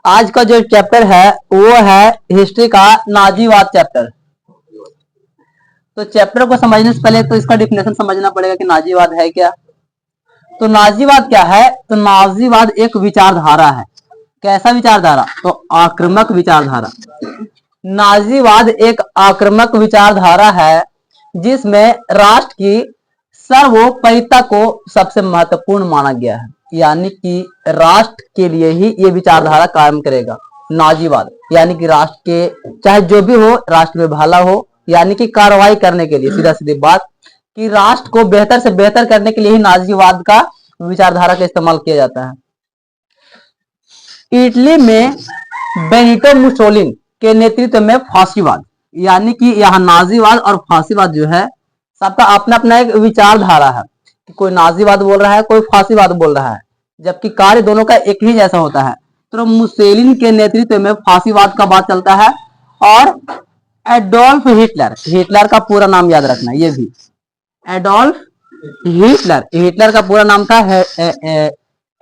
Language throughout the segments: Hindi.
आज का जो चैप्टर है वो है हिस्ट्री का नाजीवाद चैप्टर। तो चैप्टर को समझने से पहले तो इसका डिफिनेशन समझना पड़ेगा कि नाजीवाद है क्या। तो नाजीवाद क्या है? तो नाजीवाद एक विचारधारा है। कैसा विचारधारा? तो आक्रामक विचारधारा। नाजीवाद एक आक्रामक विचारधारा है जिसमें राष्ट्र की सर्वोपरिता को सबसे महत्वपूर्ण माना गया है, यानी कि राष्ट्र के लिए ही ये विचारधारा काम करेगा। नाजीवाद यानी कि राष्ट्र के चाहे जो भी हो, राष्ट्र में भला हो, यानी कि कार्रवाई करने के लिए, सीधा सीधी बात कि राष्ट्र को बेहतर से बेहतर करने के लिए ही नाजीवाद का विचारधारा का इस्तेमाल किया जाता है। इटली में बेनिटो मुसोलिनी के नेतृत्व में फांसीवाद, यानी कि यहाँ नाजीवाद और फांसीवाद जो है सबका अपना अपना एक विचारधारा है कि कोई नाजीवाद बोल रहा है, कोई फांसीवाद बोल रहा है, जबकि कार्य दोनों का एक ही जैसा होता है। तो मुसोलिनी के नेतृत्व में फांसीवाद का बात चलता है। और एडोल्फ हिटलर, हिटलर का पूरा नाम याद रखना, ये भी एडोल्फ हिटलर, हिटलर का पूरा नाम था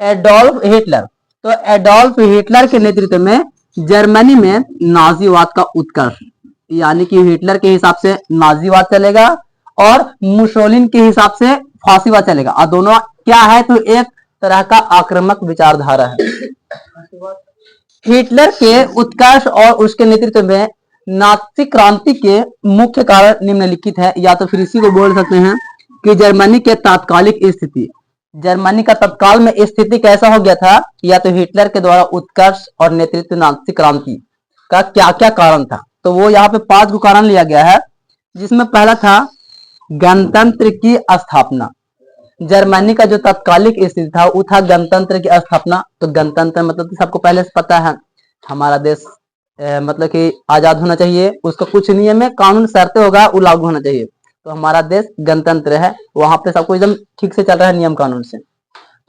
एडोल्फ हिटलर। तो एडोल्फ हिटलर के नेतृत्व में जर्मनी में नाजीवाद का उत्कर्ष, यानी कि हिटलर के हिसाब से नाजीवाद चलेगा और मुसोलिनी के हिसाब से फांसीवाद चलेगा। और दोनों क्या है? तो एक तरह का आक्रामक विचारधारा है। हिटलर के उत्कर्ष और उसके नेतृत्व में नाजी क्रांति के मुख्य कारण निम्नलिखित है, या तो फिर इसी को बोल सकते हैं कि जर्मनी के तात्कालिक स्थिति, जर्मनी का तत्काल में स्थिति कैसा हो गया था, या तो हिटलर के द्वारा उत्कर्ष और नेतृत्व नाजी क्रांति का क्या क्या कारण था। तो वो यहाँ पे 5 कारण लिया गया है, जिसमें पहला था गणतंत्र की स्थापना। जर्मनी का जो तत्कालिक स्थिति था वो था गणतंत्र की स्थापना। तो गणतंत्र मतलब सबको पहले से पता है, हमारा देश मतलब कि आजाद होना चाहिए, उसका कुछ नियम है, कानून शर्तें होगा वो लागू होना चाहिए। तो हमारा देश गणतंत्र है, वहां पे सब कुछ एकदम ठीक से चल रहा है नियम कानून से।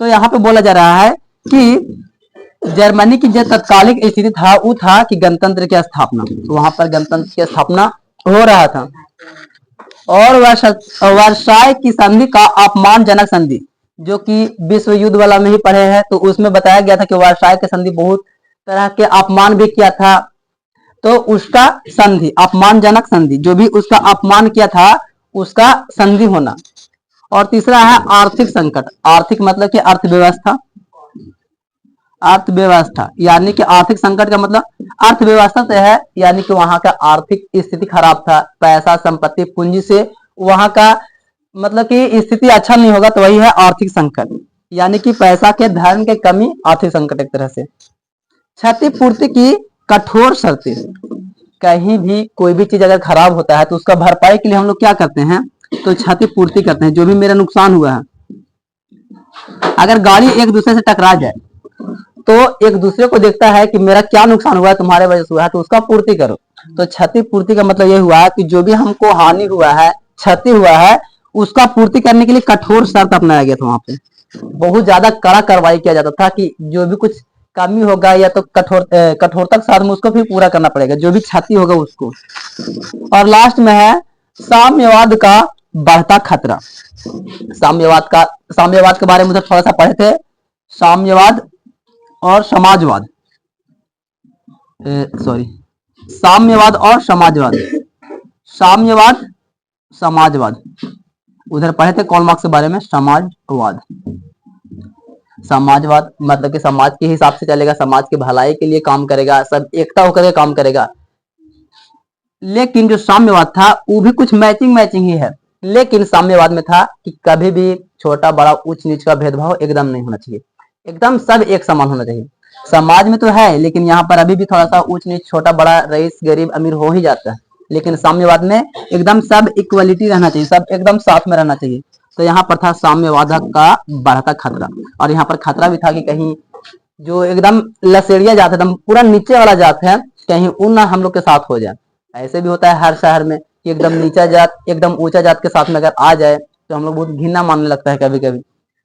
तो यहाँ पे बोला जा रहा है कि जर्मनी की जो तत्कालिक स्थिति था वो था कि गणतंत्र की स्थापना, वहां पर गणतंत्र की स्थापना हो रहा था। और वर्साय की संधि का अपमानजनक संधि, जो कि विश्व युद्ध वाला में ही पढ़े हैं, तो उसमें बताया गया था कि वर्साय की संधि बहुत तरह के अपमान भी किया था। तो उसका संधि, अपमानजनक संधि, जो भी उसका अपमान किया था उसका संधि होना। और तीसरा है आर्थिक संकट। आर्थिक मतलब कि अर्थव्यवस्था, अर्थव्यवस्था यानी कि आर्थिक संकट का मतलब अर्थव्यवस्था से है, यानी कि वहां का आर्थिक स्थिति खराब था, पैसा संपत्ति पूंजी से वहां का मतलब कि स्थिति अच्छा नहीं होगा, तो वही है आर्थिक संकट, यानी कि पैसा के धन के कमी, आर्थिक संकट एक तरह से। क्षतिपूर्ति की कठोर शर्तें, कहीं भी कोई भी चीज अगर खराब होता है तो उसका भरपाई के लिए हम लोग क्या करते हैं? तो क्षतिपूर्ति करते हैं। जो भी मेरा नुकसान हुआ है, अगर गाड़ी एक दूसरे से टकरा जाए तो एक दूसरे को देखता है कि मेरा क्या नुकसान हुआ है, तुम्हारे वजह से हुआ है, तो उसका पूर्ति करो। तो क्षतिपूर्ति का मतलब ये हुआ कि जो भी हमको हानि हुआ है, क्षति हुआ है, उसका पूर्ति करने के लिए कठोर शर्त अपनाया गया था। वहां पे बहुत ज्यादा कड़ा कार्रवाई किया जाता था कि जो भी कुछ कमी होगा या तो कठोरता के साथ में उसको फिर पूरा करना पड़ेगा, जो भी क्षति होगा उसको। और लास्ट में है साम्यवाद का बढ़ता खतरा। साम्यवाद के बारे में तो थोड़ा सा पढ़े थे, साम्यवाद और समाजवाद, साम्यवाद और समाजवाद, साम्यवाद समाजवाद उधर पढ़े थे कॉल मार्क्स के बारे में। समाजवाद, समाजवाद मतलब कि समाज के हिसाब से चलेगा, समाज के भलाई के लिए काम करेगा, सब एकता होकर के काम करेगा। लेकिन जो साम्यवाद था वो भी कुछ मैचिंग ही है, लेकिन साम्यवाद में था कि कभी भी छोटा बड़ा ऊंच नीच का भेदभाव एकदम नहीं होना चाहिए, एकदम सब एक समान होना चाहिए। समाज में तो है, लेकिन यहाँ पर अभी भी थोड़ा सा ऊंच नीच, छोटा बड़ा, रईस गरीब अमीर हो ही जाता है, लेकिन साम्यवाद में एकदम सब इक्वलिटी रहना चाहिए, सब एकदम साथ में रहना चाहिए। तो यहाँ पर था साम्यवाद का बढ़ता खतरा। और यहाँ पर खतरा भी था कि कहीं जो एकदम लसेड़िया जात है, एकदम पूरा नीचे वाला जात है, कहीं उन हम लोग के साथ हो जाए। ऐसे भी होता है हर शहर में कि एकदम नीचा जात एकदम ऊंचा जात के साथ में अगर आ जाए तो हम लोग बहुत घिना मानने लगता है कभी कभी।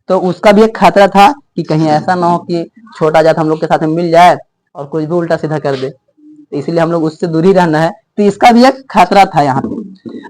तो उसका भी एक खतरा था कि कहीं ऐसा ना हो कि छोटा जात हम लोग के साथ में मिल जाए और कुछ भी उल्टा सीधा कर दे, तो इसलिए हम लोग उससे दूर ही रहना है। तो इसका भी एक खतरा था यहाँ पे।